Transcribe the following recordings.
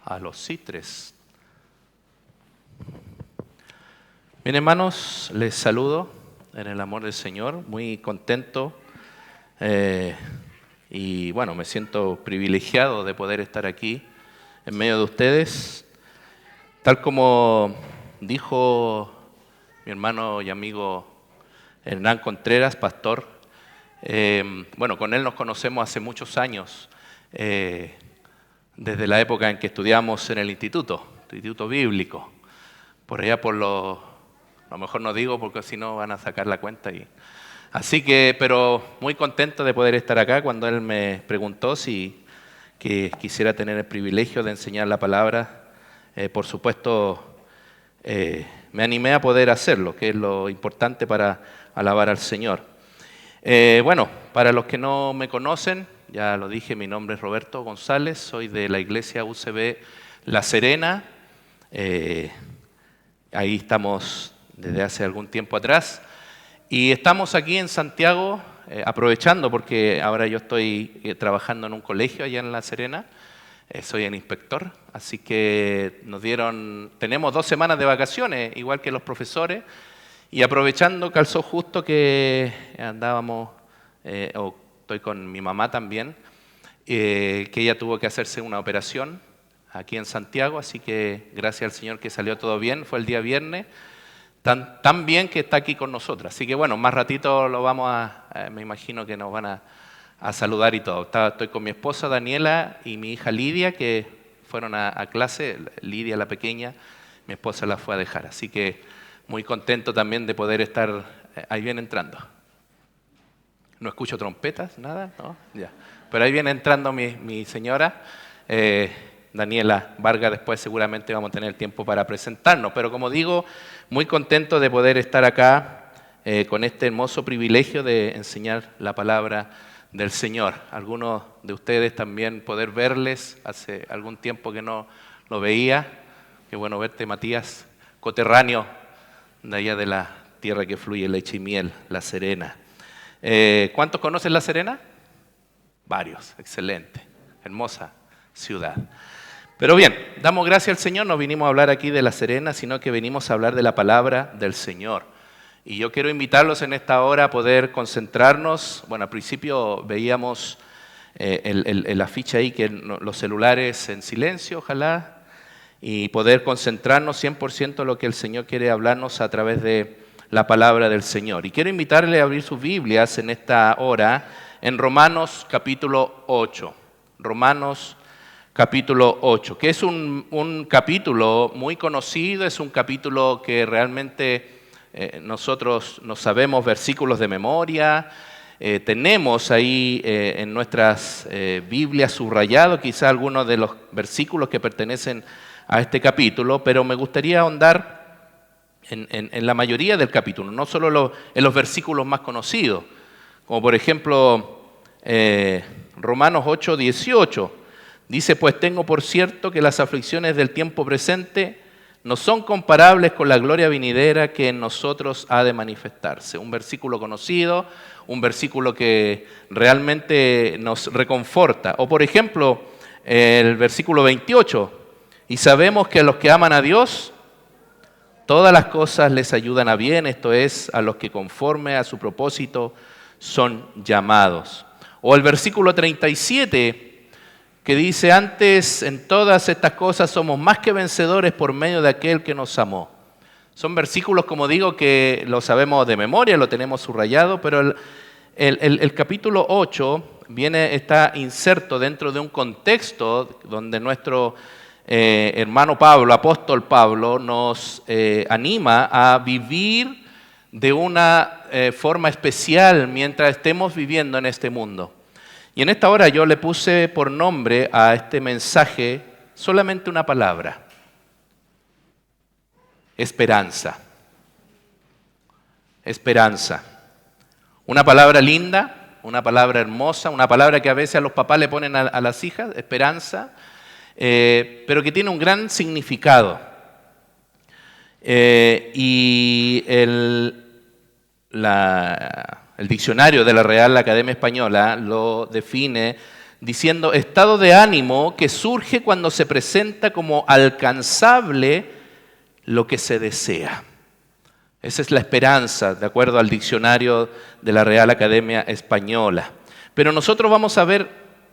a los citres. Bien, hermanos, les saludo en el amor del Señor, muy contento y bueno, me siento privilegiado de poder estar aquí en medio de ustedes. Tal como dijo mi hermano y amigo Hernán Contreras, pastor, bueno, con él nos conocemos hace muchos años, desde la época en que estudiamos en el instituto bíblico, por allá por a lo mejor no digo porque si no van a sacar la cuenta. Así que, pero muy contento de poder estar acá cuando él me preguntó si que quisiera tener el privilegio de enseñar la palabra. Por supuesto, me animé a poder hacerlo, que es lo importante para alabar al Señor. Bueno, para los que no me conocen, ya lo dije, mi nombre es Roberto González, soy de la iglesia UCB La Serena. Ahí estamos desde hace algún tiempo atrás. Y estamos aquí en Santiago, aprovechando porque ahora yo estoy trabajando en un colegio allá en La Serena. Soy el inspector, así que tenemos 2 semanas de vacaciones, igual que los profesores. Y aprovechando, calzó justo que andábamos, estoy con mi mamá también, que ella tuvo que hacerse una operación aquí en Santiago, así que gracias al Señor que salió todo bien, fue el día viernes, tan bien que está aquí con nosotros. Así que bueno, más ratito lo vamos me imagino que nos van a saludar y todo. Estoy con mi esposa Daniela y mi hija Lidia, que fueron a clase, Lidia la pequeña, mi esposa la fue a dejar, así que muy contento también de poder estar, ahí viene entrando. No escucho trompetas, nada, ¿no? Ya. Pero ahí viene entrando mi señora, Daniela Vargas. Después seguramente vamos a tener tiempo para presentarnos. Pero como digo, muy contento de poder estar acá con este hermoso privilegio de enseñar la palabra del Señor. Algunos de ustedes también poder verles, hace algún tiempo que no lo veía. Qué bueno verte, Matías, coterráneo de allá de la tierra que fluye leche y miel, La Serena. ¿Cuántos conocen La Serena? Varios, excelente, hermosa ciudad. Pero bien, damos gracias al Señor, no vinimos a hablar aquí de La Serena, sino que venimos a hablar de la palabra del Señor. Y yo quiero invitarlos en esta hora a poder concentrarnos. Bueno, al principio veíamos el afiche ahí, que los celulares en silencio, ojalá, y poder concentrarnos 100% en lo que el Señor quiere hablarnos a través de la palabra del Señor. Y quiero invitarle a abrir sus Biblias en esta hora en Romanos capítulo 8. Romanos capítulo 8, que es un capítulo muy conocido, es un capítulo que realmente nosotros no sabemos versículos de memoria. Tenemos ahí en nuestras Biblias subrayado quizá algunos de los versículos que pertenecen a este capítulo, pero me gustaría ahondar en la mayoría del capítulo, no solo en los versículos más conocidos, como por ejemplo Romanos 8, 18, dice: pues tengo por cierto que las aflicciones del tiempo presente no son comparables con la gloria venidera que en nosotros ha de manifestarse. Un versículo conocido, un versículo que realmente nos reconforta. O por ejemplo, el versículo 28, y sabemos que a los que aman a Dios, todas las cosas les ayudan a bien, esto es, a los que conforme a su propósito son llamados. O el versículo 37, que dice: antes en todas estas cosas somos más que vencedores por medio de aquel que nos amó. Son versículos, como digo, que lo sabemos de memoria, lo tenemos subrayado, pero el capítulo 8 está inserto dentro de un contexto donde nuestro hermano Pablo, apóstol Pablo, nos anima a vivir de una forma especial mientras estemos viviendo en este mundo. Y en esta hora yo le puse por nombre a este mensaje solamente una palabra: esperanza. Esperanza. Una palabra linda, una palabra hermosa, una palabra que a veces a los papás le ponen a las hijas, esperanza, pero que tiene un gran significado. Y el diccionario de la Real Academia Española lo define diciendo estado de ánimo que surge cuando se presenta como alcanzable lo que se desea. Esa es la esperanza, de acuerdo al diccionario de la Real Academia Española. Pero nosotros vamos a ver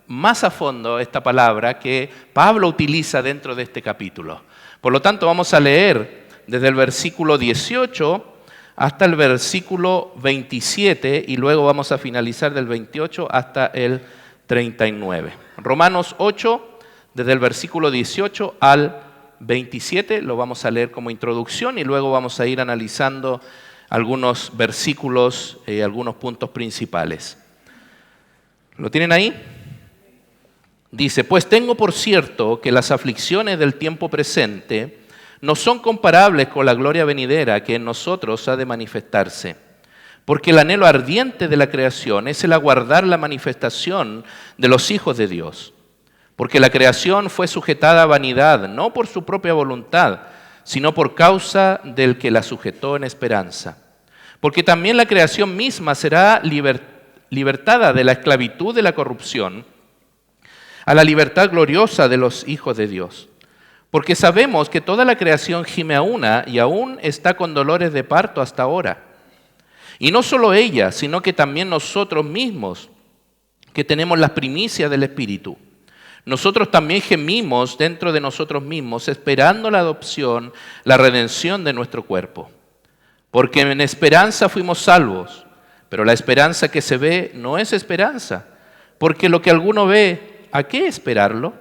más a fondo esta palabra que Pablo utiliza dentro de este capítulo. Por lo tanto, vamos a leer desde el versículo 18 hasta el versículo 27 y luego vamos a finalizar del 28 hasta el 39. Romanos 8, desde el versículo 18 al 27, lo vamos a leer como introducción y luego vamos a ir analizando algunos versículos, algunos puntos principales. ¿Lo tienen ahí? Dice, pues tengo por cierto que las aflicciones del tiempo presente no son comparables con la gloria venidera que en nosotros ha de manifestarse. Porque el anhelo ardiente de la creación es el aguardar la manifestación de los hijos de Dios. Porque la creación fue sujetada a vanidad, no por su propia voluntad, sino por causa del que la sujetó en esperanza. Porque también la creación misma será libertada de la esclavitud de la corrupción a la libertad gloriosa de los hijos de Dios. Porque sabemos que toda la creación gime a una y aún está con dolores de parto hasta ahora. Y no solo ella, sino que también nosotros mismos, que tenemos las primicias del Espíritu. Nosotros también gemimos dentro de nosotros mismos, esperando la adopción, la redención de nuestro cuerpo. Porque en esperanza fuimos salvos, pero la esperanza que se ve no es esperanza. Porque lo que alguno ve, ¿a qué esperarlo?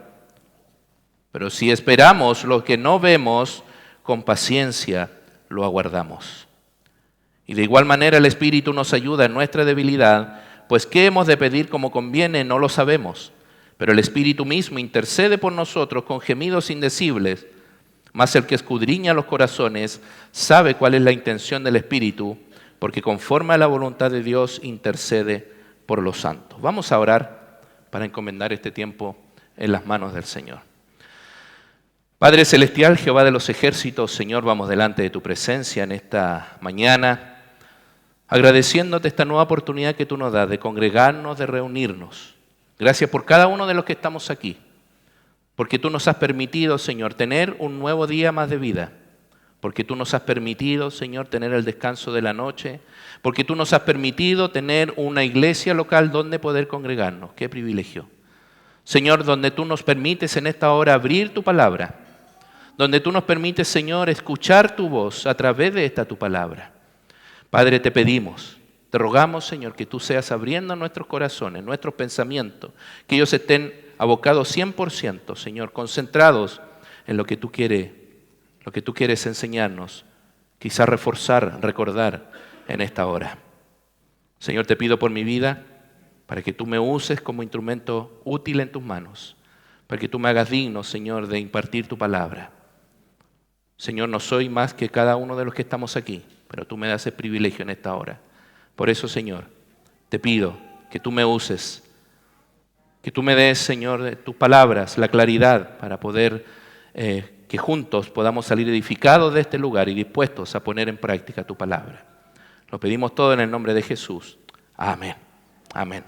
Pero si esperamos lo que no vemos, con paciencia lo aguardamos. Y de igual manera el Espíritu nos ayuda en nuestra debilidad, pues qué hemos de pedir como conviene no lo sabemos. Pero el Espíritu mismo intercede por nosotros con gemidos indecibles, mas el que escudriña los corazones sabe cuál es la intención del Espíritu, porque conforme a la voluntad de Dios intercede por los santos. Vamos a orar para encomendar este tiempo en las manos del Señor. Padre Celestial, Jehová de los ejércitos, Señor, vamos delante de tu presencia en esta mañana, agradeciéndote esta nueva oportunidad que tú nos das de congregarnos, de reunirnos. Gracias por cada uno de los que estamos aquí, porque tú nos has permitido, Señor, tener un nuevo día más de vida, porque tú nos has permitido, Señor, tener el descanso de la noche, porque tú nos has permitido tener una iglesia local donde poder congregarnos. ¡Qué privilegio! Señor, donde tú nos permites en esta hora abrir tu palabra, donde tú nos permites, Señor, escuchar tu voz a través de esta tu palabra. Padre, te pedimos, te rogamos, Señor, que tú seas abriendo nuestros corazones, nuestros pensamientos, que ellos estén abocados 100%, Señor, concentrados en lo que tú quieres enseñarnos, quizás reforzar, recordar en esta hora. Señor, te pido por mi vida, para que tú me uses como instrumento útil en tus manos, para que tú me hagas digno, Señor, de impartir tu palabra. Señor, no soy más que cada uno de los que estamos aquí, pero tú me das el privilegio en esta hora. Por eso, Señor, te pido que tú me uses, que tú me des, Señor, de tus palabras, la claridad para poder que juntos podamos salir edificados de este lugar y dispuestos a poner en práctica tu palabra. Lo pedimos todo en el nombre de Jesús. Amén. Amén.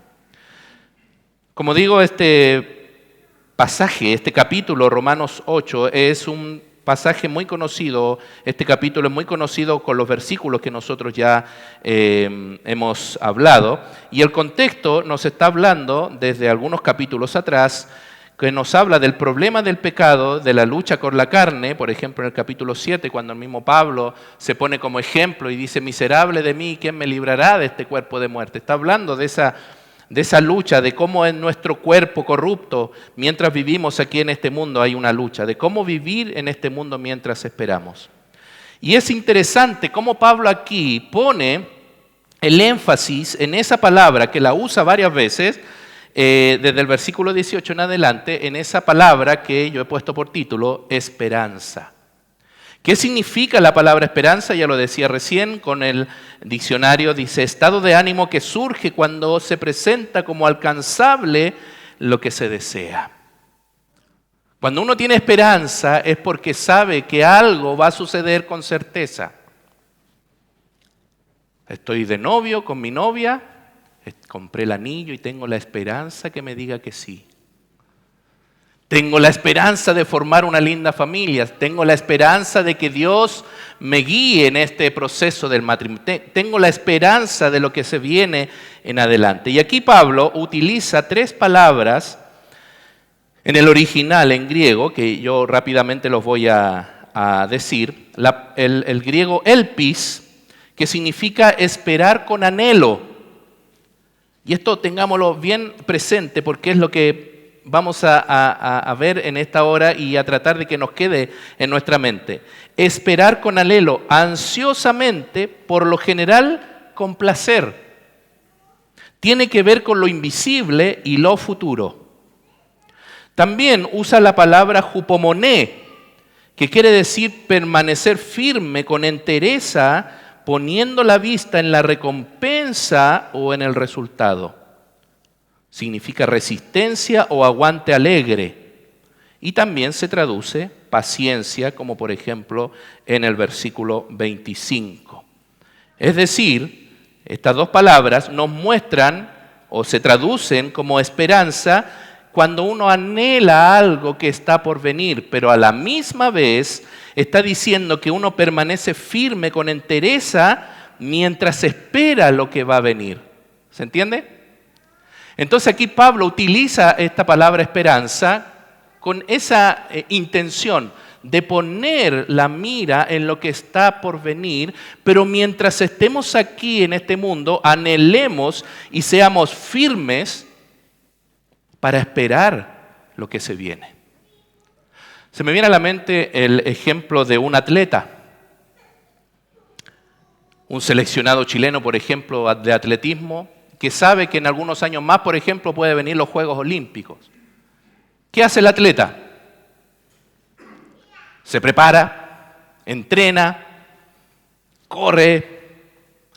Como digo, este pasaje, este capítulo, Romanos 8, es un pasaje muy conocido. Este capítulo es muy conocido con los versículos que nosotros ya hemos hablado. Y el contexto nos está hablando desde algunos capítulos atrás, que nos habla del problema del pecado, de la lucha con la carne. Por ejemplo, en el capítulo 7, cuando el mismo Pablo se pone como ejemplo y dice, miserable de mí, ¿quién me librará de este cuerpo de muerte? Está hablando de esa lucha, de cómo en nuestro cuerpo corrupto, mientras vivimos aquí en este mundo, hay una lucha, de cómo vivir en este mundo mientras esperamos. Y es interesante cómo Pablo aquí pone el énfasis en esa palabra, que la usa varias veces, desde el versículo 18 en adelante, en esa palabra que yo he puesto por título, esperanza. ¿Qué significa la palabra esperanza? Ya lo decía recién con el diccionario, dice estado de ánimo que surge cuando se presenta como alcanzable lo que se desea. Cuando uno tiene esperanza es porque sabe que algo va a suceder con certeza. Estoy de novio con mi novia, compré el anillo y tengo la esperanza que me diga que sí. Tengo la esperanza de formar una linda familia. Tengo la esperanza de que Dios me guíe en este proceso del matrimonio. Tengo la esperanza de lo que se viene en adelante. Y aquí Pablo utiliza 3 palabras en el original, en griego, que yo rápidamente los voy a decir. El griego elpis, que significa esperar con anhelo. Y esto tengámoslo bien presente porque es lo que vamos a ver en esta hora y a tratar de que nos quede en nuestra mente. Esperar con anhelo, ansiosamente, por lo general con placer. Tiene que ver con lo invisible y lo futuro. También usa la palabra hupomoné, que quiere decir permanecer firme con entereza, poniendo la vista en la recompensa o en el resultado. Significa resistencia o aguante alegre. Y también se traduce paciencia, como por ejemplo en el versículo 25. Es decir, estas 2 palabras nos muestran o se traducen como esperanza cuando uno anhela algo que está por venir, pero a la misma vez está diciendo que uno permanece firme con entereza mientras espera lo que va a venir. ¿Se entiende? Entonces aquí Pablo utiliza esta palabra esperanza con esa intención de poner la mira en lo que está por venir, pero mientras estemos aquí en este mundo, anhelemos y seamos firmes para esperar lo que se viene. Se me viene a la mente el ejemplo de un atleta, un seleccionado chileno, por ejemplo, de atletismo, que sabe que en algunos años más, por ejemplo, puede venir los Juegos Olímpicos. ¿Qué hace el atleta? Se prepara, entrena, corre,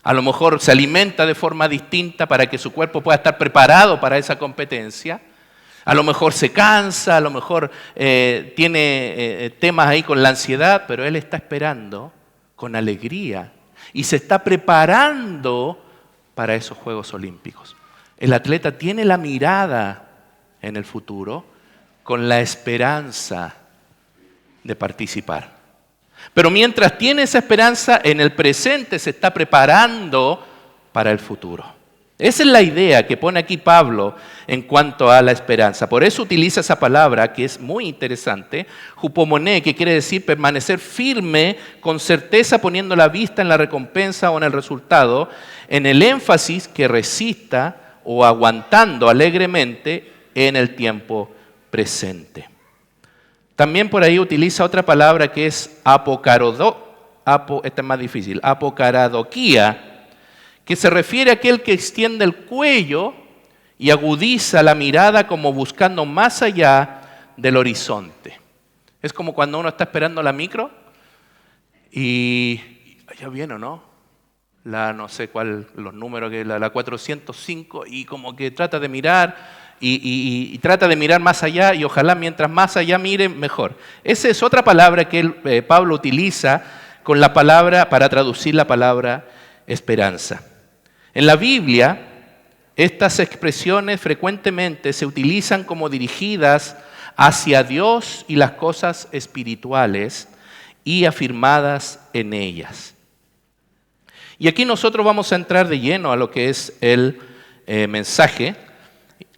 a lo mejor se alimenta de forma distinta para que su cuerpo pueda estar preparado para esa competencia. A lo mejor se cansa, a lo mejor tiene temas ahí con la ansiedad, pero él está esperando con alegría y se está preparando para esos Juegos Olímpicos. El atleta tiene la mirada en el futuro con la esperanza de participar. Pero mientras tiene esa esperanza, en el presente se está preparando para el futuro. Esa es la idea que pone aquí Pablo en cuanto a la esperanza. Por eso utiliza esa palabra que es muy interesante, hupomoné, que quiere decir permanecer firme, con certeza poniendo la vista en la recompensa o en el resultado, en el énfasis que resista o aguantando alegremente en el tiempo presente. También por ahí utiliza otra palabra que es esta es más difícil, apocaradoquía, que se refiere a aquel que extiende el cuello y agudiza la mirada como buscando más allá del horizonte. Es como cuando uno está esperando la micro y ya viene, ¿no? No sé cuál, los números, que la 405, y como que trata de mirar y trata de mirar más allá, y ojalá mientras más allá mire, mejor. Esa es otra palabra que Pablo utiliza con la palabra para traducir la palabra esperanza. En la Biblia, estas expresiones frecuentemente se utilizan como dirigidas hacia Dios y las cosas espirituales y afirmadas en ellas. Y aquí nosotros vamos a entrar de lleno a lo que es el mensaje.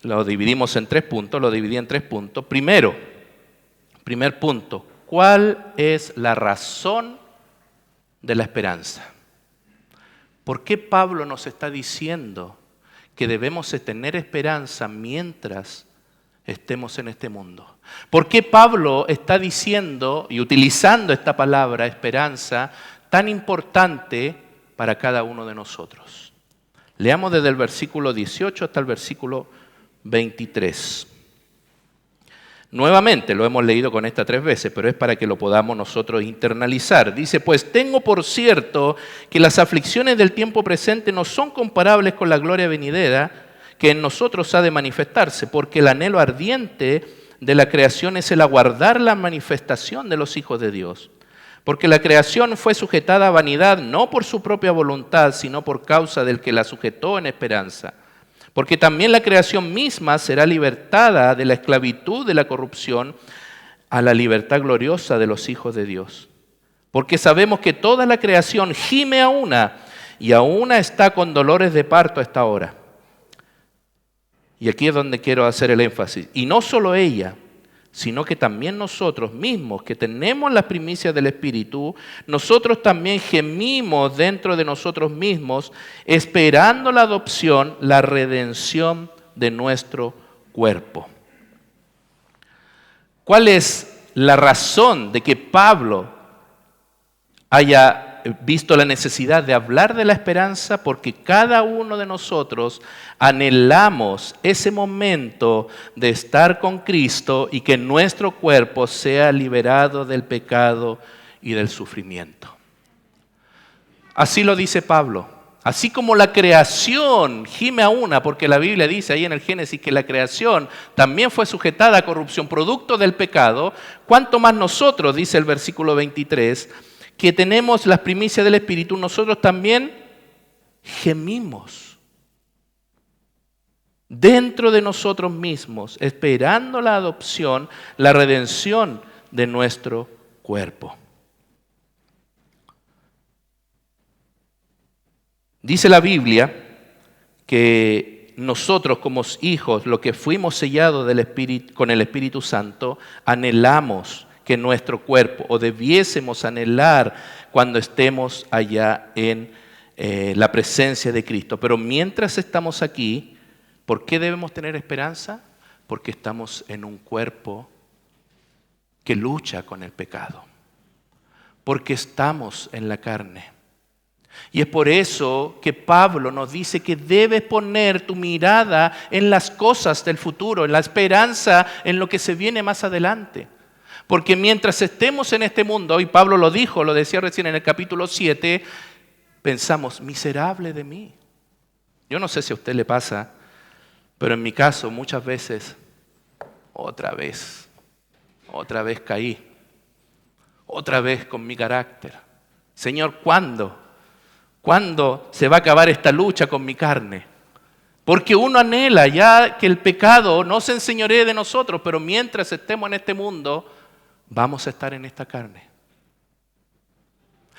Lo dividimos en 3 puntos, lo dividí en 3 puntos. Primer punto, ¿cuál es la razón de la esperanza? ¿Por qué Pablo nos está diciendo que debemos tener esperanza mientras estemos en este mundo? ¿Por qué Pablo está diciendo y utilizando esta palabra esperanza tan importante para cada uno de nosotros? Leamos desde el versículo 18 hasta el versículo 23. Nuevamente, lo hemos leído con esta 3 veces, pero es para que lo podamos nosotros internalizar. Dice, pues tengo por cierto que las aflicciones del tiempo presente no son comparables con la gloria venidera que en nosotros ha de manifestarse, porque el anhelo ardiente de la creación es el aguardar la manifestación de los hijos de Dios. Porque la creación fue sujetada a vanidad no por su propia voluntad, sino por causa del que la sujetó en esperanza. Porque también la creación misma será libertada de la esclavitud de la corrupción a la libertad gloriosa de los hijos de Dios. Porque sabemos que toda la creación gime a una y a una está con dolores de parto a esta hora. Y aquí es donde quiero hacer el énfasis. Y no solo ella, sino que también nosotros mismos, que tenemos las primicias del Espíritu, nosotros también gemimos dentro de nosotros mismos, esperando la adopción, la redención de nuestro cuerpo. ¿Cuál es la razón de que Pablo haya visto la necesidad de hablar de la esperanza? Porque cada uno de nosotros anhelamos ese momento de estar con Cristo y que nuestro cuerpo sea liberado del pecado y del sufrimiento. Así lo dice Pablo. Así como la creación gime a una, porque la Biblia dice ahí en el Génesis que la creación también fue sujetada a corrupción producto del pecado, ¿cuánto más nosotros, dice el versículo 23, que tenemos las primicias del Espíritu, nosotros también gemimos dentro de nosotros mismos, esperando la adopción, la redención de nuestro cuerpo? Dice la Biblia que nosotros como hijos, lo que fuimos sellados con el Espíritu Santo, anhelamos que nuestro cuerpo, o debiésemos anhelar cuando estemos allá en la presencia de Cristo. Pero mientras estamos aquí, ¿por qué debemos tener esperanza? Porque estamos en un cuerpo que lucha con el pecado. Porque estamos en la carne. Y es por eso que Pablo nos dice que debes poner tu mirada en las cosas del futuro, en la esperanza, en lo que se viene más adelante. Porque mientras estemos en este mundo, y Pablo lo dijo, lo decía recién en el capítulo 7, pensamos, miserable de mí. Yo no sé si a usted le pasa, pero en mi caso muchas veces, otra vez caí, otra vez con mi carácter. Señor, ¿cuándo? ¿Cuándo se va a acabar esta lucha con mi carne? Porque uno anhela ya que el pecado no se enseñoree de nosotros, pero mientras estemos en este mundo, vamos a estar en esta carne.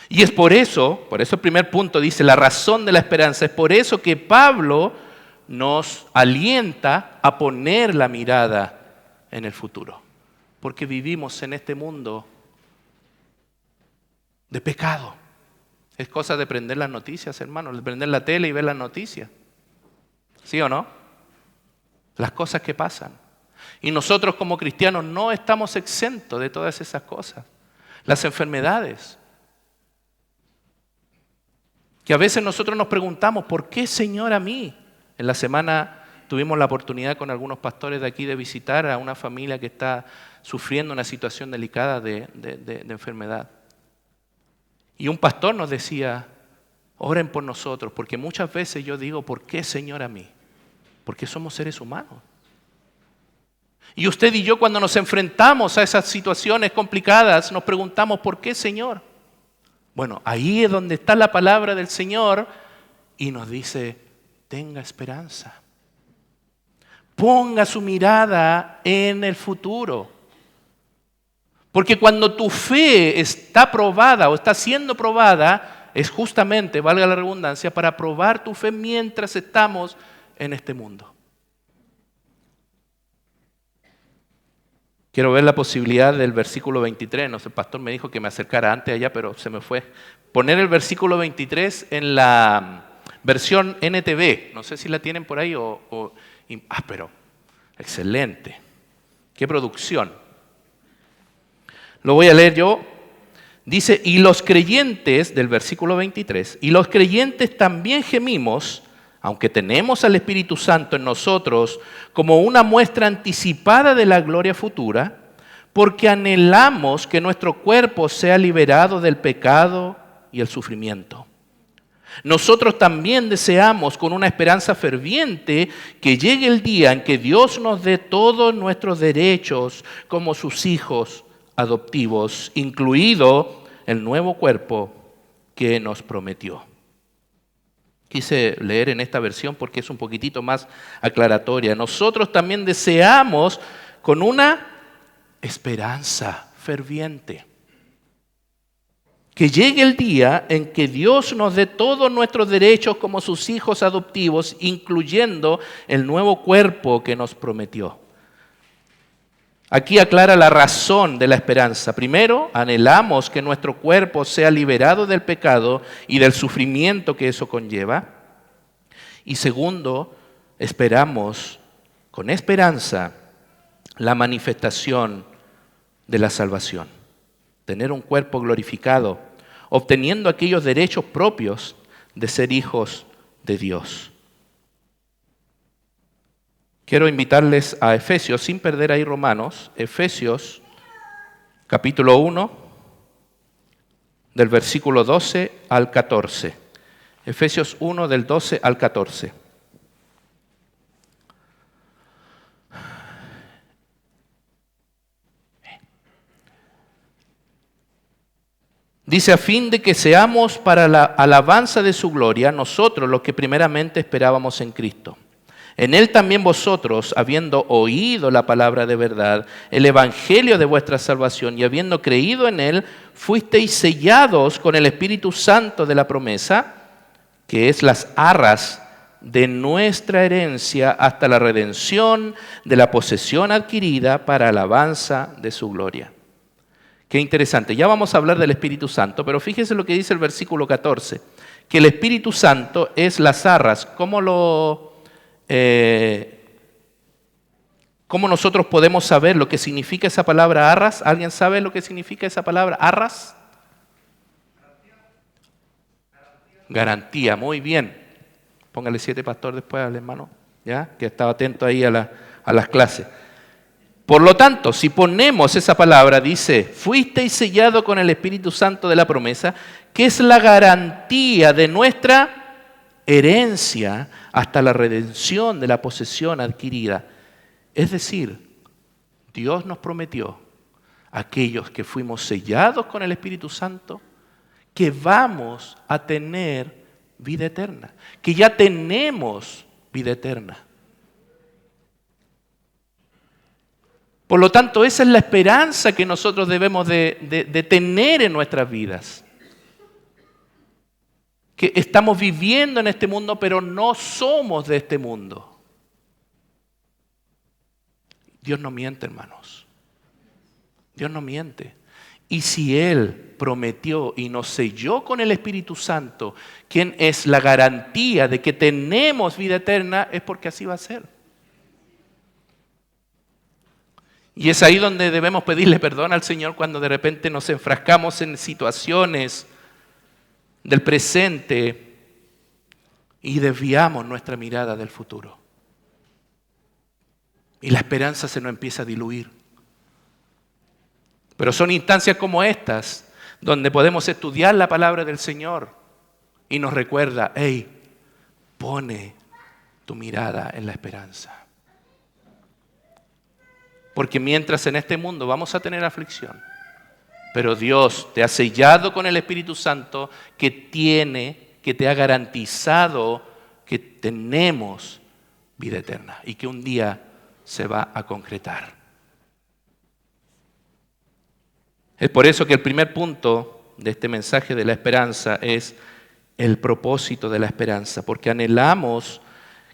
Y es por eso el primer punto dice, la razón de la esperanza, es por eso que Pablo nos alienta a poner la mirada en el futuro. Porque vivimos en este mundo de pecado. Es cosa de prender las noticias, hermanos, de prender la tele y ver las noticias. ¿Sí o no? Las cosas que pasan. Y nosotros como cristianos no estamos exentos de todas esas cosas. Las enfermedades. Que a veces nosotros nos preguntamos, ¿por qué, Señor, a mí? En la semana tuvimos la oportunidad con algunos pastores de aquí de visitar a una familia que está sufriendo una situación delicada de enfermedad. Y un pastor nos decía, oren por nosotros, porque muchas veces yo digo, ¿por qué, Señor, a mí? Porque somos seres humanos. Y usted y yo cuando nos enfrentamos a esas situaciones complicadas, nos preguntamos, ¿por qué, Señor? Bueno, ahí es donde está la palabra del Señor y nos dice, tenga esperanza. Ponga su mirada en el futuro. Porque cuando tu fe está probada o está siendo probada, es justamente, valga la redundancia, para probar tu fe mientras estamos en este mundo. Quiero ver la posibilidad del versículo 23. No sé, el pastor me dijo que me acercara antes allá, pero se me fue. Poner el versículo 23 en la versión NTV. No sé si la tienen por ahí pero excelente. Qué producción. Lo voy a leer yo. Dice, y los creyentes, del versículo 23, y los creyentes también gemimos, aunque tenemos al Espíritu Santo en nosotros, como una muestra anticipada de la gloria futura, porque anhelamos que nuestro cuerpo sea liberado del pecado y el sufrimiento. Nosotros también deseamos con una esperanza ferviente que llegue el día en que Dios nos dé todos nuestros derechos como sus hijos adoptivos, incluido el nuevo cuerpo que nos prometió. quise leer en esta versión porque es un poquitito más aclaratoria. Nosotros también deseamos con una esperanza ferviente que llegue el día en que Dios nos dé todos nuestros derechos como sus hijos adoptivos, incluyendo el nuevo cuerpo que nos prometió. Aquí aclara la razón de la esperanza. Primero, anhelamos que nuestro cuerpo sea liberado del pecado y del sufrimiento que eso conlleva. Y segundo, esperamos con esperanza la manifestación de la salvación. Tener un cuerpo glorificado, obteniendo aquellos derechos propios de ser hijos de Dios. Quiero invitarles a Efesios, sin perder ahí Romanos, Efesios capítulo 1, del versículo 12 al 14. Efesios 1, del 12 al 14. Dice, a fin de que seamos para la alabanza de su gloria, nosotros los que primeramente esperábamos en Cristo. En Él también vosotros, habiendo oído la palabra de verdad, el evangelio de vuestra salvación, y habiendo creído en Él, fuisteis sellados con el Espíritu Santo de la promesa, que es las arras de nuestra herencia hasta la redención de la posesión adquirida para alabanza de su gloria. Qué interesante. Ya vamos a hablar del Espíritu Santo, pero fíjese lo que dice el versículo 14, que el Espíritu Santo es las arras. ¿Cómo nosotros podemos saber lo que significa esa palabra arras? ¿Alguien sabe lo que significa esa palabra arras? Garantía, muy bien. Póngale 7, pastor, después al hermano, ¿ya? Que estaba atento ahí a las clases. Por lo tanto, si ponemos esa palabra, dice, fuisteis sellado con el Espíritu Santo de la promesa, que es la garantía de nuestra herencia hasta la redención de la posesión adquirida. Es decir, Dios nos prometió a aquellos que fuimos sellados con el Espíritu Santo que vamos a tener vida eterna, que ya tenemos vida eterna. Por lo tanto, esa es la esperanza que nosotros debemos de tener en nuestras vidas. Que estamos viviendo en este mundo, pero no somos de este mundo. Dios no miente, hermanos. Dios no miente. Y si Él prometió y nos selló con el Espíritu Santo, quien es la garantía de que tenemos vida eterna, es porque así va a ser. Y es ahí donde debemos pedirle perdón al Señor cuando de repente nos enfrascamos en situaciones del presente y desviamos nuestra mirada del futuro. Y la esperanza se nos empieza a diluir. Pero son instancias como estas donde podemos estudiar la palabra del Señor y nos recuerda, hey, pone tu mirada en la esperanza. Porque mientras en este mundo vamos a tener aflicción, pero Dios te ha sellado con el Espíritu Santo que te ha garantizado que tenemos vida eterna y que un día se va a concretar. Es por eso que el primer punto de este mensaje de la esperanza es el propósito de la esperanza, porque anhelamos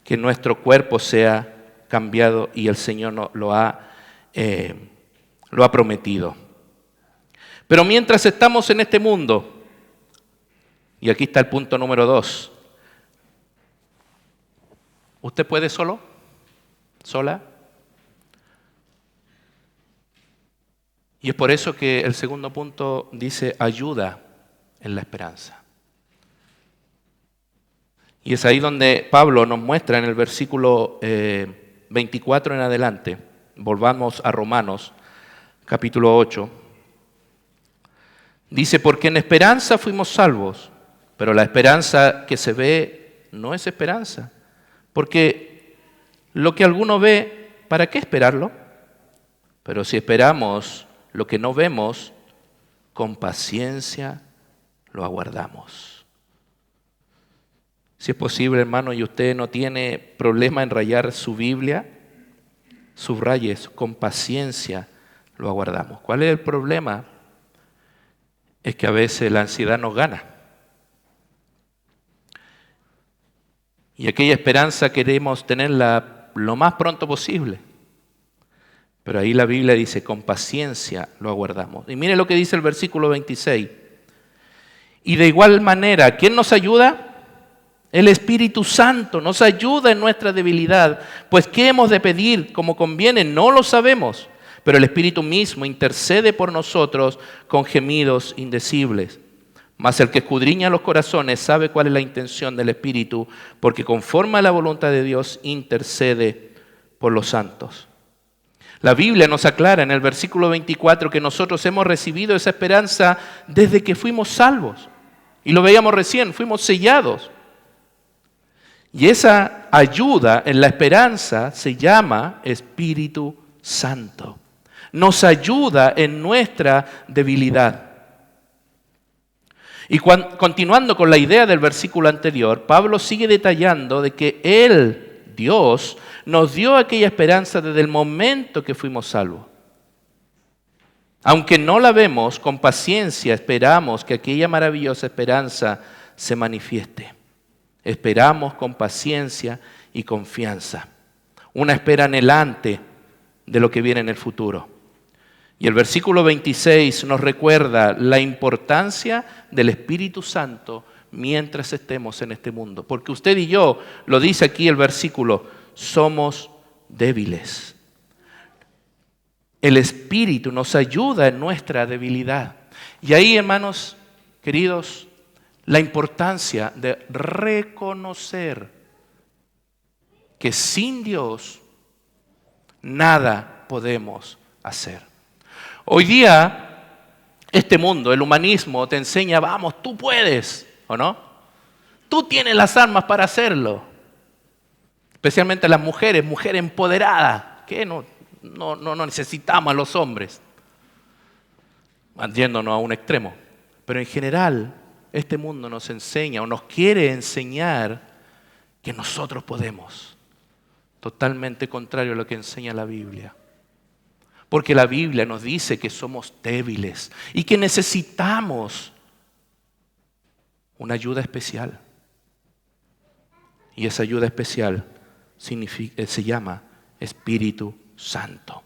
que nuestro cuerpo sea cambiado y el Señor lo ha prometido. Pero mientras estamos en este mundo, y aquí está el punto número 2, ¿usted puede solo? ¿Sola? Y es por eso que el segundo punto dice ayuda en la esperanza. Y es ahí donde Pablo nos muestra en el versículo 24 en adelante. Volvamos a Romanos, capítulo 8. Dice, porque en esperanza fuimos salvos, pero la esperanza que se ve no es esperanza. Porque lo que alguno ve, ¿para qué esperarlo? Pero si esperamos lo que no vemos, con paciencia lo aguardamos. Si es posible, hermano, y usted no tiene problema en rayar su Biblia, subraye eso, con paciencia lo aguardamos. ¿Cuál es el problema? Es que a veces la ansiedad nos gana. Y aquella esperanza queremos tenerla lo más pronto posible. Pero ahí la Biblia dice, con paciencia lo aguardamos. Y mire lo que dice el versículo 26. Y de igual manera, ¿quién nos ayuda? El Espíritu Santo nos ayuda en nuestra debilidad. Pues ¿qué hemos de pedir como conviene? No lo sabemos. Pero el Espíritu mismo intercede por nosotros con gemidos indecibles. Mas el que escudriña los corazones sabe cuál es la intención del Espíritu, porque conforme a la voluntad de Dios intercede por los santos. La Biblia nos aclara en el versículo 24 que nosotros hemos recibido esa esperanza desde que fuimos salvos. Y lo veíamos recién, fuimos sellados. Y esa ayuda en la esperanza se llama Espíritu Santo. Nos ayuda en nuestra debilidad. Y continuando con la idea del versículo anterior, Pablo sigue detallando de que Él, Dios, nos dio aquella esperanza desde el momento que fuimos salvos. Aunque no la vemos, con paciencia esperamos que aquella maravillosa esperanza se manifieste. Esperamos con paciencia y confianza. Una espera anhelante de lo que viene en el futuro. Y el versículo 26 nos recuerda la importancia del Espíritu Santo mientras estemos en este mundo. Porque usted y yo, lo dice aquí el versículo, somos débiles. El Espíritu nos ayuda en nuestra debilidad. Y ahí, hermanos queridos, la importancia de reconocer que sin Dios nada podemos hacer. Hoy día, este mundo, el humanismo, te enseña, vamos, tú puedes, ¿o no? Tú tienes las armas para hacerlo. Especialmente las mujeres empoderadas, que no necesitamos a los hombres, yéndonos a un extremo. Pero en general, este mundo nos enseña o nos quiere enseñar que nosotros podemos. Totalmente contrario a lo que enseña la Biblia. Porque la Biblia nos dice que somos débiles y que necesitamos una ayuda especial. Y esa ayuda especial se llama Espíritu Santo.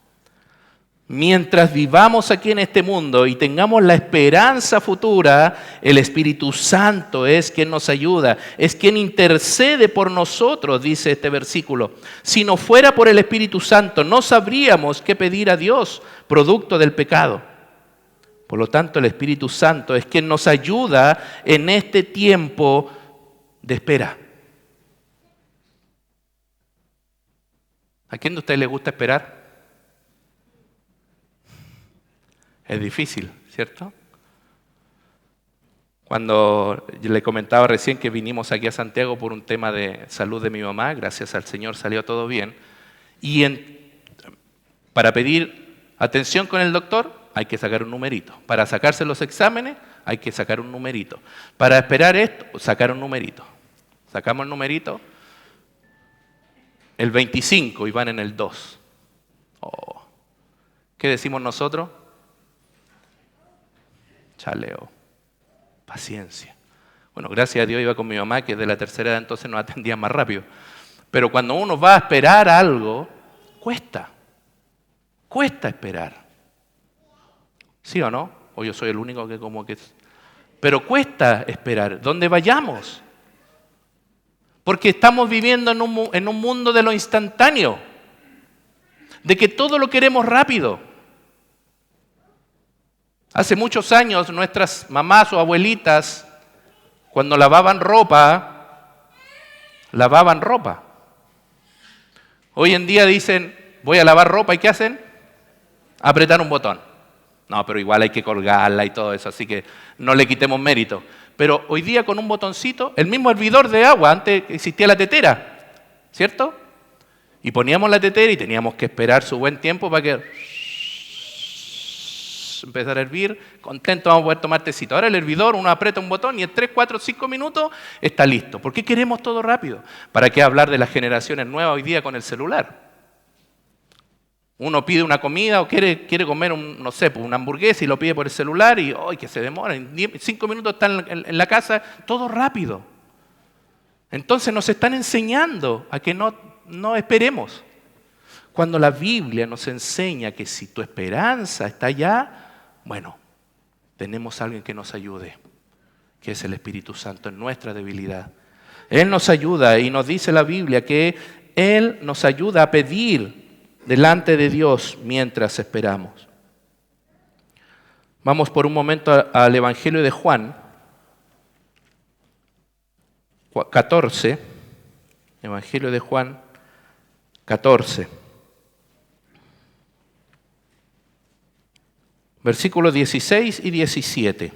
Mientras vivamos aquí en este mundo y tengamos la esperanza futura, el Espíritu Santo es quien nos ayuda, es quien intercede por nosotros, dice este versículo. Si no fuera por el Espíritu Santo, no sabríamos qué pedir a Dios, producto del pecado. Por lo tanto, el Espíritu Santo es quien nos ayuda en este tiempo de espera. ¿A quién de ustedes les gusta esperar? Es difícil, ¿cierto? Cuando le comentaba recién que vinimos aquí a Santiago por un tema de salud de mi mamá, gracias al Señor salió todo bien. Y para pedir atención con el doctor hay que sacar un numerito. Para sacarse los exámenes hay que sacar un numerito. Para esperar esto, sacar un numerito. Sacamos el numerito, el 25 y van en el 2. Oh. ¿Qué decimos nosotros? Chaleo, paciencia. Bueno, gracias a Dios iba con mi mamá, que es de la tercera edad, entonces nos atendía más rápido. Pero cuando uno va a esperar algo, cuesta esperar. ¿Sí o no? O yo soy el único que como que... Pero cuesta esperar, donde vayamos. Porque estamos viviendo en un mundo de lo instantáneo, de que todo lo queremos rápido. Hace muchos años nuestras mamás o abuelitas, cuando lavaban ropa. Hoy en día dicen, voy a lavar ropa, ¿y qué hacen? Apretar un botón. No, pero igual hay que colgarla y todo eso, así que no le quitemos mérito. Pero hoy día con un botoncito, el mismo hervidor de agua, antes existía la tetera, ¿cierto? Y poníamos la tetera y teníamos que esperar su buen tiempo para que empezar a hervir, contento, vamos a poder tomar tecito. Ahora el hervidor, uno aprieta un botón y en 3, 4, 5 minutos está listo. ¿Por qué queremos todo rápido? ¿Para qué hablar de las generaciones nuevas hoy día con el celular? Uno pide una comida o quiere comer una hamburguesa y lo pide por el celular y ¡ay, que se demora! En 5 minutos está en la casa, todo rápido. Entonces nos están enseñando a que no esperemos. Cuando la Biblia nos enseña que si tu esperanza está allá, bueno, tenemos a alguien que nos ayude, que es el Espíritu Santo en nuestra debilidad. Él nos ayuda y nos dice la Biblia que Él nos ayuda a pedir delante de Dios mientras esperamos. Vamos por un momento al Evangelio de Juan 14, Evangelio de Juan 14, versículos 16 y 17.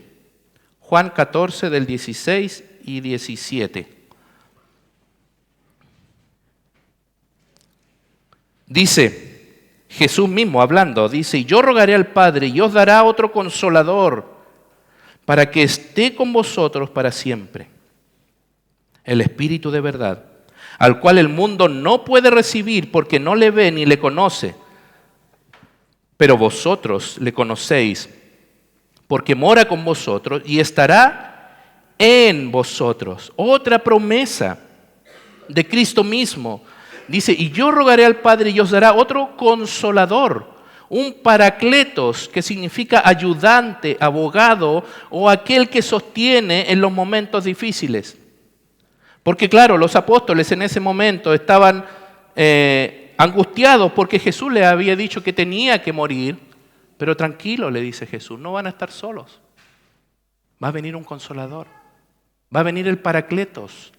Juan 14 del 16 y 17. Dice, Jesús mismo hablando, dice, yo rogaré al Padre y os dará otro consolador para que esté con vosotros para siempre. El Espíritu de verdad, al cual el mundo no puede recibir porque no le ve ni le conoce. Pero vosotros le conocéis porque mora con vosotros y estará en vosotros. Otra promesa de Cristo mismo. Dice, y yo rogaré al Padre y os dará otro consolador, un paracletos, que significa ayudante, abogado o aquel que sostiene en los momentos difíciles. Porque claro, los apóstoles en ese momento estaban angustiados porque Jesús les había dicho que tenía que morir, pero tranquilo, le dice Jesús, no van a estar solos. Va a venir un consolador, va a venir el paracletos.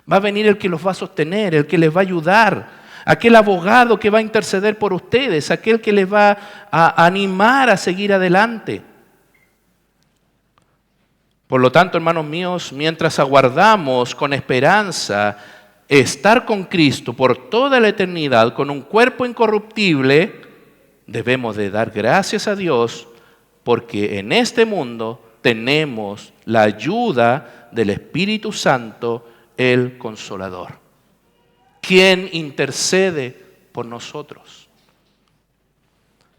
Va a venir el que los va a sostener, el que les va a ayudar, aquel abogado que va a interceder por ustedes, aquel que les va a animar a seguir adelante. Por lo tanto, hermanos míos, mientras aguardamos con esperanza estar con Cristo por toda la eternidad, con un cuerpo incorruptible, debemos de dar gracias a Dios porque en este mundo tenemos la ayuda del Espíritu Santo, el Consolador, quien intercede por nosotros.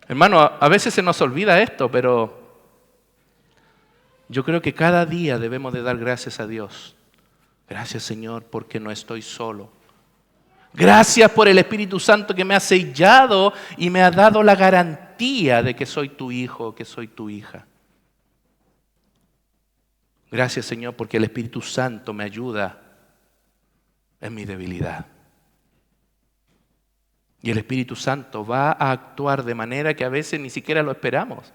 Hermano, a veces se nos olvida esto, pero yo creo que cada día debemos de dar gracias a Dios. Gracias, Señor, porque no estoy solo. Gracias por el Espíritu Santo que me ha sellado y me ha dado la garantía de que soy tu hijo, que soy tu hija. Gracias, Señor, porque el Espíritu Santo me ayuda en mi debilidad. Y el Espíritu Santo va a actuar de manera que a veces ni siquiera lo esperamos.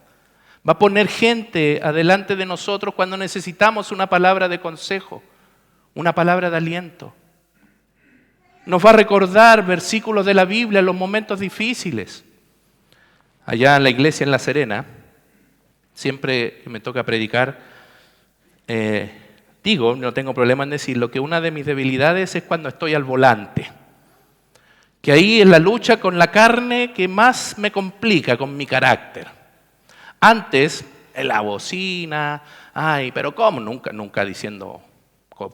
Va a poner gente adelante de nosotros cuando necesitamos una palabra de consejo, una palabra de aliento. Nos va a recordar versículos de la Biblia en los momentos difíciles. Allá en la iglesia en La Serena, siempre que me toca predicar, digo, no tengo problema en decirlo, que una de mis debilidades es cuando estoy al volante. Que ahí es la lucha con la carne que más me complica con mi carácter. Antes, en la bocina, ay, pero ¿cómo? Nunca diciendo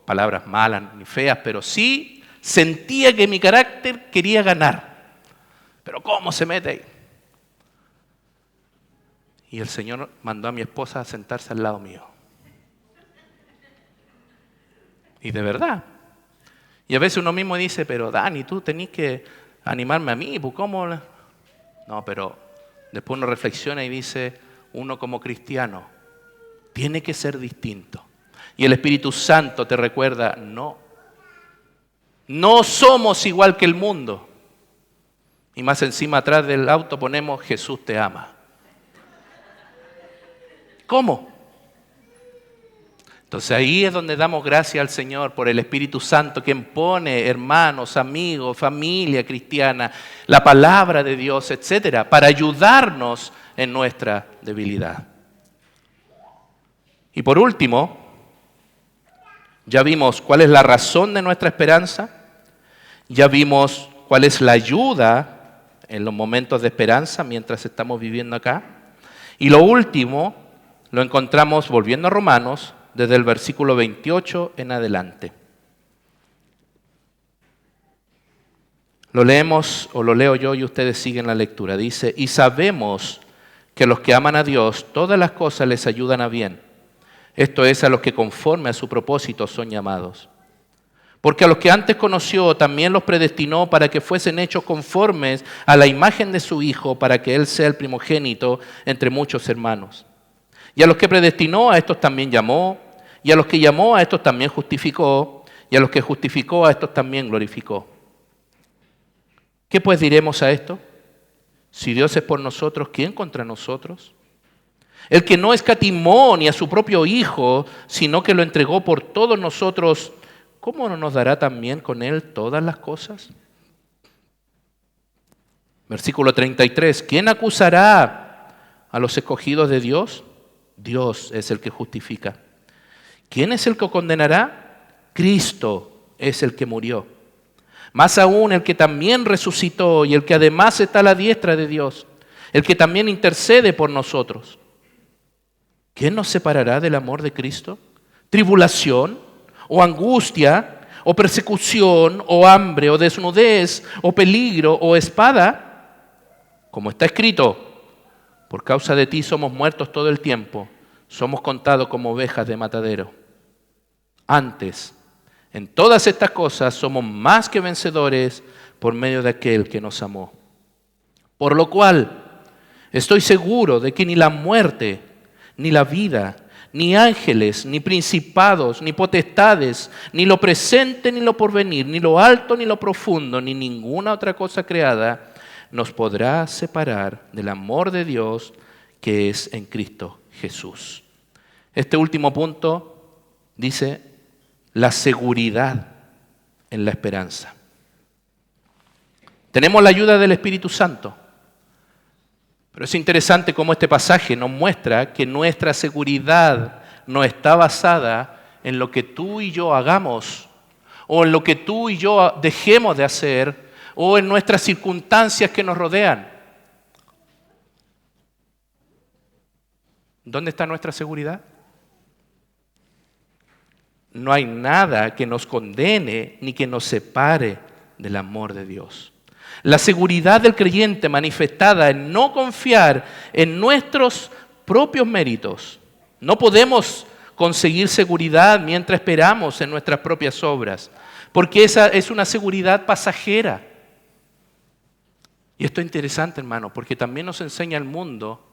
palabras malas ni feas, pero sí sentía que mi carácter quería ganar. Pero ¿cómo se mete ahí? Y el Señor mandó a mi esposa a sentarse al lado mío. Y de verdad. Y a veces uno mismo dice, pero Dani, tú tenés que animarme a mí, pues ¿cómo? No, pero después uno reflexiona y dice, uno como cristiano tiene que ser distinto. Y el Espíritu Santo te recuerda, no somos igual que el mundo. Y más encima atrás del auto ponemos, Jesús te ama. ¿Cómo? Entonces ahí es donde damos gracias al Señor por el Espíritu Santo, quien pone hermanos, amigos, familia cristiana, la palabra de Dios, etcétera, para ayudarnos en nuestra debilidad. Y por último, ya vimos cuál es la razón de nuestra esperanza, ya vimos cuál es la ayuda en los momentos de esperanza mientras estamos viviendo acá, Y lo último lo encontramos, volviendo a Romanos, desde el versículo 28 en adelante. Lo leemos o lo leo yo y ustedes siguen la lectura. Dice, y sabemos que a los que aman a Dios, todas las cosas les ayudan a bien. Esto es, a los que conforme a su propósito son llamados. Porque a los que antes conoció también los predestinó para que fuesen hechos conformes a la imagen de su Hijo, para que Él sea el primogénito entre muchos hermanos. Y a los que predestinó, a estos también llamó, y a los que llamó, a estos también justificó, y a los que justificó, a estos también glorificó. ¿Qué pues diremos a esto? Si Dios es por nosotros, ¿quién contra nosotros? El que no escatimó ni a su propio Hijo, sino que lo entregó por todos nosotros, ¿cómo no nos dará también con Él todas las cosas? Versículo 33. ¿Quién acusará a los escogidos de Dios? Dios es el que justifica. ¿Quién es el que condenará? Cristo es el que murió. Más aún el que también resucitó y el que además está a la diestra de Dios, el que también intercede por nosotros. ¿Quién nos separará del amor de Cristo? ¿Tribulación o angustia o persecución o hambre o desnudez o peligro o espada? Como está escrito, por causa de ti somos muertos todo el tiempo, somos contados como ovejas de matadero. Antes, en todas estas cosas somos más que vencedores por medio de aquel que nos amó. Por lo cual, estoy seguro de que ni la muerte, ni la vida, ni ángeles, ni principados, ni potestades, ni lo presente, ni lo porvenir, ni lo alto, ni lo profundo, ni ninguna otra cosa creada nos podrá separar del amor de Dios que es en Cristo Jesús. Este último punto dice la seguridad en la esperanza. Tenemos la ayuda del Espíritu Santo. Pero es interesante cómo este pasaje nos muestra que nuestra seguridad no está basada en lo que tú y yo hagamos, o en lo que tú y yo dejemos de hacer, o en nuestras circunstancias que nos rodean. ¿Dónde está nuestra seguridad? No hay nada que nos condene ni que nos separe del amor de Dios. La seguridad del creyente manifestada en no confiar en nuestros propios méritos. No podemos conseguir seguridad mientras esperamos en nuestras propias obras, porque esa es una seguridad pasajera. Y esto es interesante, hermano, porque también nos enseña el mundo.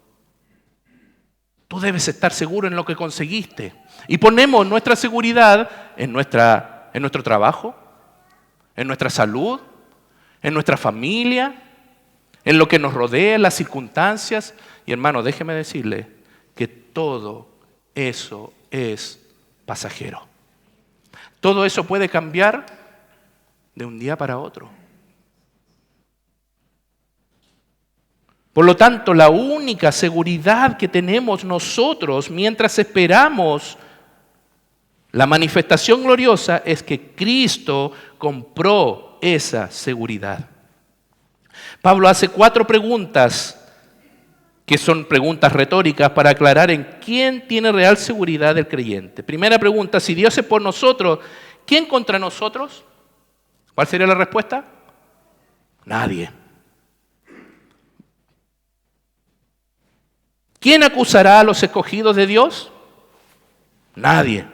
Tú debes estar seguro en lo que conseguiste. Y ponemos nuestra seguridad en nuestro trabajo, en nuestra salud, en nuestra familia, en lo que nos rodea, en las circunstancias. Y hermano, déjeme decirle que todo eso es pasajero. Todo eso puede cambiar de un día para otro. Por lo tanto, la única seguridad que tenemos nosotros mientras esperamos la manifestación gloriosa es que Cristo compró esa seguridad. Pablo hace 4 preguntas que son preguntas retóricas para aclarar en quién tiene real seguridad el creyente. Primera pregunta, si Dios es por nosotros, ¿quién contra nosotros? ¿Cuál sería la respuesta? Nadie. ¿Quién acusará a los escogidos de Dios? Nadie.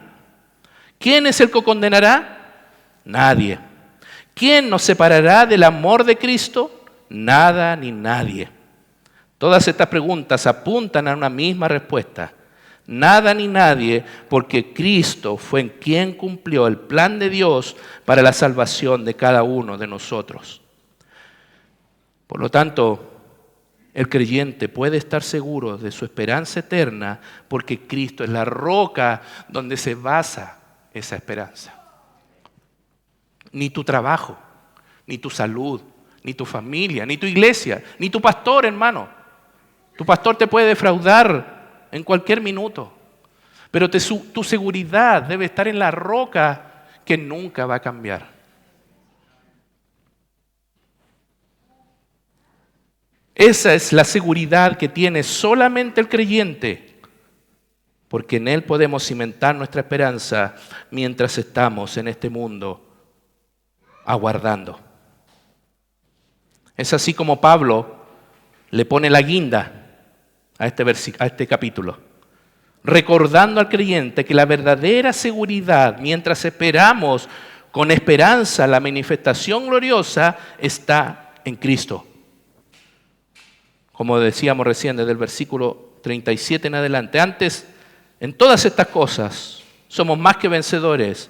¿Quién es el que condenará? Nadie. ¿Quién nos separará del amor de Cristo? Nada ni nadie. Todas estas preguntas apuntan a una misma respuesta. Nada ni nadie, porque Cristo fue en quien cumplió el plan de Dios para la salvación de cada uno de nosotros. Por lo tanto, el creyente puede estar seguro de su esperanza eterna porque Cristo es la roca donde se basa esa esperanza. Ni tu trabajo, ni tu salud, ni tu familia, ni tu iglesia, ni tu pastor, hermano. Tu pastor te puede defraudar en cualquier minuto, pero tu seguridad debe estar en la roca que nunca va a cambiar. Esa es la seguridad que tiene solamente el creyente, porque en Él podemos cimentar nuestra esperanza mientras estamos en este mundo aguardando. Es así como Pablo le pone la guinda a este capítulo, recordando al creyente que la verdadera seguridad, mientras esperamos con esperanza la manifestación gloriosa, está en Cristo. Como decíamos recién, desde el versículo 37 en adelante. Antes, en todas estas cosas, somos más que vencedores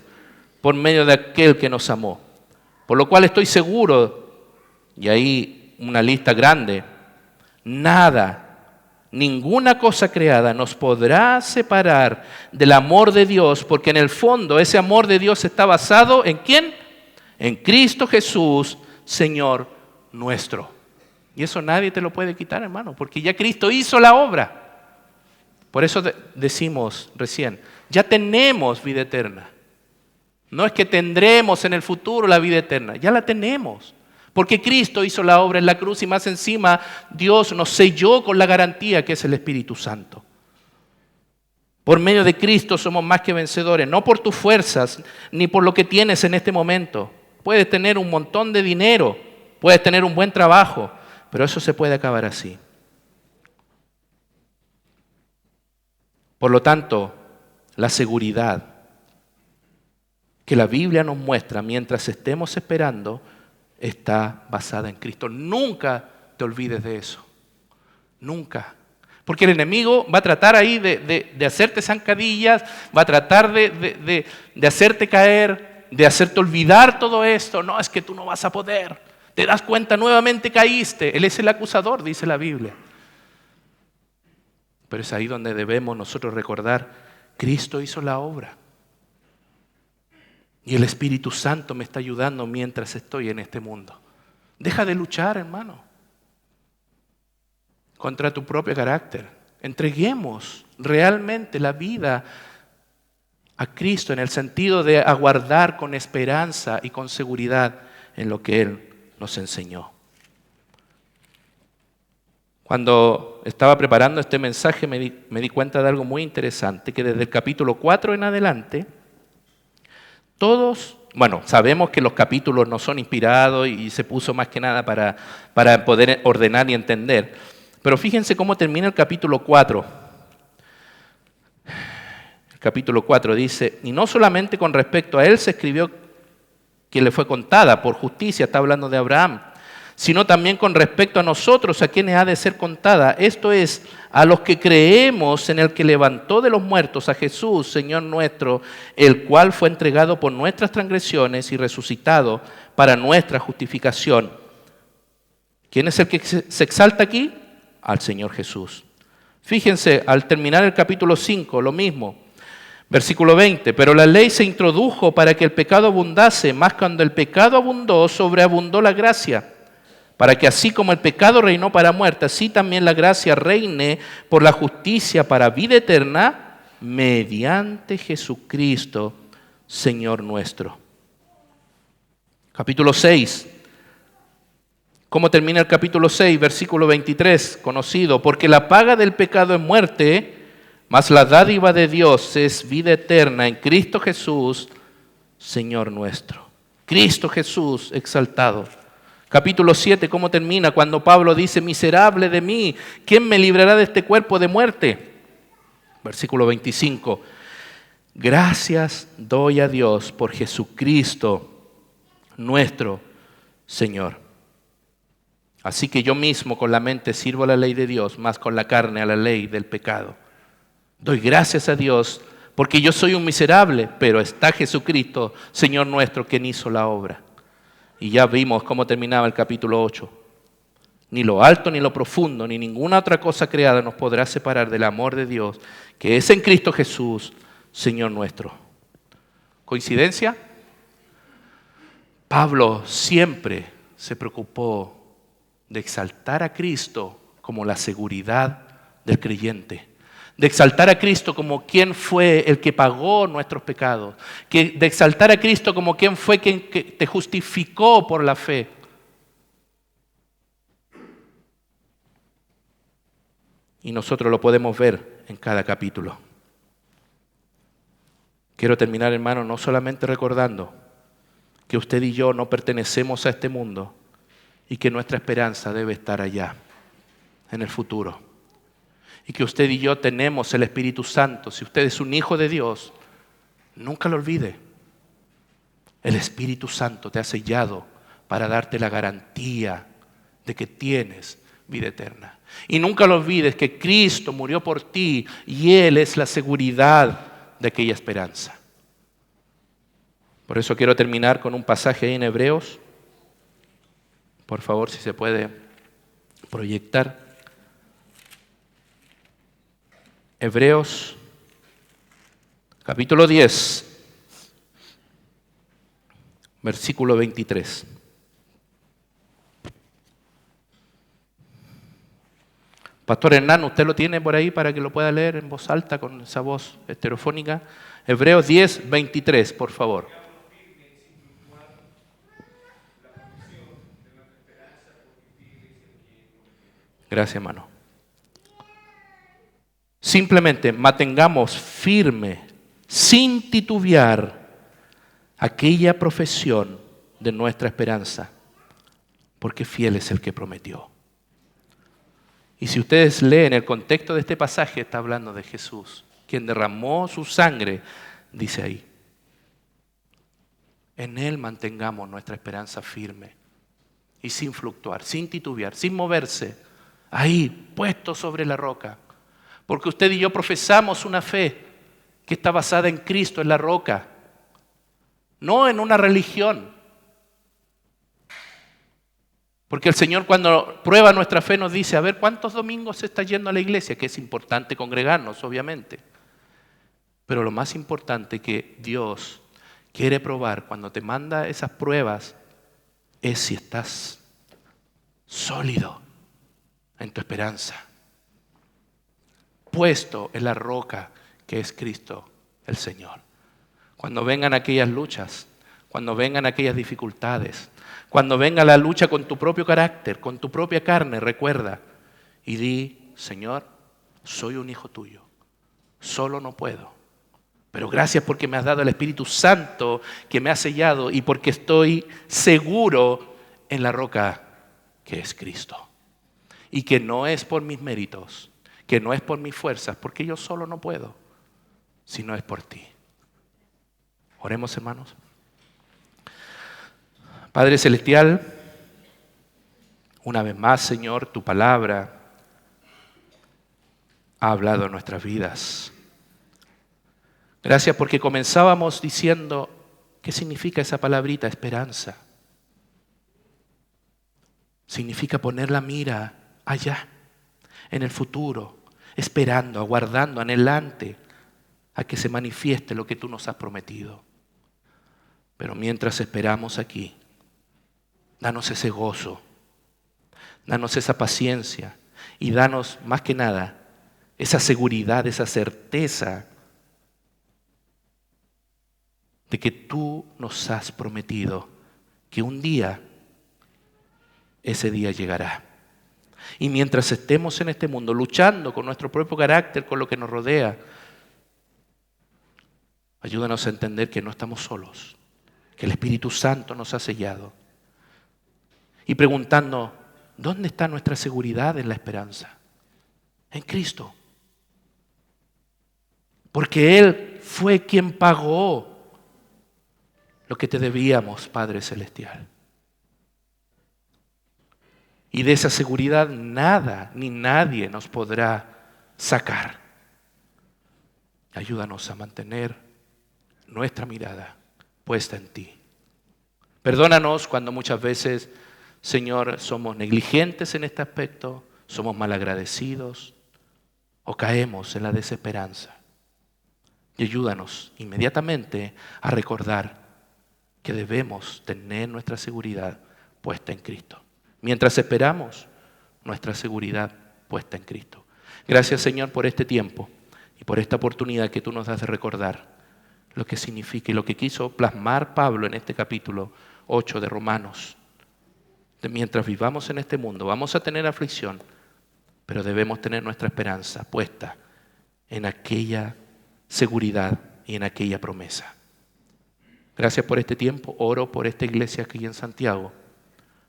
por medio de aquel que nos amó. Por lo cual estoy seguro, y ahí una lista grande, ninguna cosa creada nos podrá separar del amor de Dios, porque en el fondo ese amor de Dios está basado ¿en quién? En Cristo Jesús, Señor nuestro. Y eso nadie te lo puede quitar, hermano, porque ya Cristo hizo la obra. Por eso decimos recién, ya tenemos vida eterna. No es que tendremos en el futuro la vida eterna, ya la tenemos. Porque Cristo hizo la obra en la cruz y más encima Dios nos selló con la garantía que es el Espíritu Santo. Por medio de Cristo somos más que vencedores, no por tus fuerzas ni por lo que tienes en este momento. Puedes tener un montón de dinero, puedes tener un buen trabajo, pero eso se puede acabar así. Por lo tanto, la seguridad que la Biblia nos muestra mientras estemos esperando está basada en Cristo. Nunca te olvides de eso. Nunca. Porque el enemigo va a tratar ahí de hacerte zancadillas, va a tratar de hacerte caer, de hacerte olvidar todo esto. No, es que tú no vas a poder. Te das cuenta, nuevamente caíste. Él es el acusador, dice la Biblia. Pero es ahí donde debemos nosotros recordar, Cristo hizo la obra. Y el Espíritu Santo me está ayudando mientras estoy en este mundo. Deja de luchar, hermano, contra tu propio carácter. Entreguemos realmente la vida a Cristo en el sentido de aguardar con esperanza y con seguridad en lo que Él nos enseñó. Cuando estaba preparando este mensaje me di cuenta de algo muy interesante, que desde el capítulo 4 en adelante, sabemos que los capítulos no son inspirados y se puso más que nada para poder ordenar y entender. Pero fíjense cómo termina el capítulo 4. El capítulo 4 dice, y no solamente con respecto a él se escribió que le fue contada por justicia, está hablando de Abraham, sino también con respecto a nosotros, a quienes ha de ser contada. Esto es, a los que creemos en el que levantó de los muertos a Jesús, Señor nuestro, el cual fue entregado por nuestras transgresiones y resucitado para nuestra justificación. ¿Quién es el que se exalta aquí? Al Señor Jesús. Fíjense, al terminar el capítulo 5, lo mismo. Versículo 20, pero la ley se introdujo para que el pecado abundase, mas cuando el pecado abundó, sobreabundó la gracia. Para que así como el pecado reinó para muerte, así también la gracia reine por la justicia para vida eterna, mediante Jesucristo, Señor nuestro. Capítulo 6. ¿Cómo termina el capítulo 6? Versículo 23, conocido. Porque la paga del pecado es muerte, mas la dádiva de Dios es vida eterna en Cristo Jesús, Señor nuestro. Cristo Jesús exaltado. Capítulo 7, ¿cómo termina? Cuando Pablo dice, miserable de mí, ¿quién me librará de este cuerpo de muerte? Versículo 25, gracias doy a Dios por Jesucristo, nuestro Señor. Así que yo mismo con la mente sirvo a la ley de Dios, más con la carne a la ley del pecado. Doy gracias a Dios porque yo soy un miserable, pero está Jesucristo, Señor nuestro, quien hizo la obra. Y ya vimos cómo terminaba el capítulo 8. Ni lo alto, ni lo profundo, ni ninguna otra cosa creada nos podrá separar del amor de Dios, que es en Cristo Jesús, Señor nuestro. ¿Coincidencia? Pablo siempre se preocupó de exaltar a Cristo como la seguridad del creyente. De exaltar a Cristo como quien fue el que pagó nuestros pecados. De exaltar a Cristo como quien fue quien te justificó por la fe. Y nosotros lo podemos ver en cada capítulo. Quiero terminar, hermano, no solamente recordando que usted y yo no pertenecemos a este mundo y que nuestra esperanza debe estar allá, en el futuro. Y que usted y yo tenemos el Espíritu Santo. Si usted es un hijo de Dios, nunca lo olvide. El Espíritu Santo te ha sellado para darte la garantía de que tienes vida eterna. Y nunca lo olvides que Cristo murió por ti y Él es la seguridad de aquella esperanza. Por eso quiero terminar con un pasaje ahí en Hebreos. Por favor, si se puede proyectar. Hebreos, capítulo 10, versículo 23. Pastor Hernán, ¿usted lo tiene por ahí para que lo pueda leer en voz alta con esa voz estereofónica? Hebreos 10, 23, por favor. Gracias, hermano. Simplemente mantengamos firme, sin titubear, aquella profesión de nuestra esperanza, porque fiel es el que prometió. Y si ustedes leen el contexto de este pasaje, está hablando de Jesús, quien derramó su sangre, dice ahí. En Él mantengamos nuestra esperanza firme y sin fluctuar, sin titubear, sin moverse, ahí, puesto sobre la roca. Porque usted y yo profesamos una fe que está basada en Cristo, en la roca, no en una religión. Porque el Señor cuando prueba nuestra fe nos dice, a ver, ¿cuántos domingos se está yendo a la iglesia? Que es importante congregarnos, obviamente. Pero lo más importante que Dios quiere probar cuando te manda esas pruebas es si estás sólido en tu esperanza, puesto en la roca que es Cristo el Señor. Cuando vengan aquellas luchas, cuando vengan aquellas dificultades, cuando venga la lucha con tu propio carácter, con tu propia carne, recuerda y di, Señor, soy un hijo tuyo, solo no puedo. Pero gracias porque me has dado el Espíritu Santo que me ha sellado y porque estoy seguro en la roca que es Cristo. Y que no es por mis méritos, que no es por mis fuerzas, porque yo solo no puedo, sino es por ti. Oremos, hermanos. Padre Celestial, una vez más, Señor, tu palabra ha hablado en nuestras vidas. Gracias porque comenzábamos diciendo, ¿qué significa esa palabrita, esperanza? Significa poner la mira allá, en el futuro, esperando, aguardando, anhelante a que se manifieste lo que tú nos has prometido. Pero mientras esperamos aquí, danos ese gozo, danos esa paciencia y danos más que nada esa seguridad, esa certeza de que tú nos has prometido que un día, ese día llegará. Y mientras estemos en este mundo luchando con nuestro propio carácter, con lo que nos rodea, ayúdanos a entender que no estamos solos, que el Espíritu Santo nos ha sellado. Y preguntando, ¿dónde está nuestra seguridad en la esperanza? En Cristo. Porque Él fue quien pagó lo que te debíamos, Padre Celestial. Y de esa seguridad nada ni nadie nos podrá sacar. Ayúdanos a mantener nuestra mirada puesta en ti. Perdónanos cuando muchas veces, Señor, somos negligentes en este aspecto, somos malagradecidos o caemos en la desesperanza. Y ayúdanos inmediatamente a recordar que debemos tener nuestra seguridad puesta en Cristo. Mientras esperamos, nuestra seguridad puesta en Cristo. Gracias, Señor, por este tiempo y por esta oportunidad que tú nos das de recordar lo que significa y lo que quiso plasmar Pablo en este capítulo 8 de Romanos. De mientras vivamos en este mundo, vamos a tener aflicción, pero debemos tener nuestra esperanza puesta en aquella seguridad y en aquella promesa. Gracias por este tiempo. Oro por esta iglesia aquí en Santiago.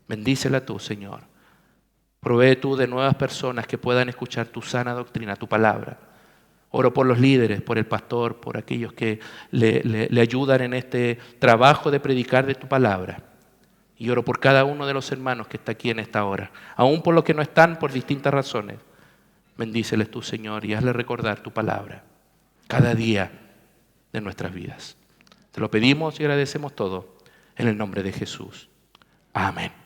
Bendícela tú, Señor. Provee tú de nuevas personas que puedan escuchar tu sana doctrina, tu palabra. Oro por los líderes, por el pastor, por aquellos que le ayudan en este trabajo de predicar de tu palabra. Y oro por cada uno de los hermanos que está aquí en esta hora, aún por los que no están por distintas razones. Bendíceles tú, Señor, y hazle recordar tu palabra cada día de nuestras vidas. Te lo pedimos y agradecemos todo en el nombre de Jesús. Amén.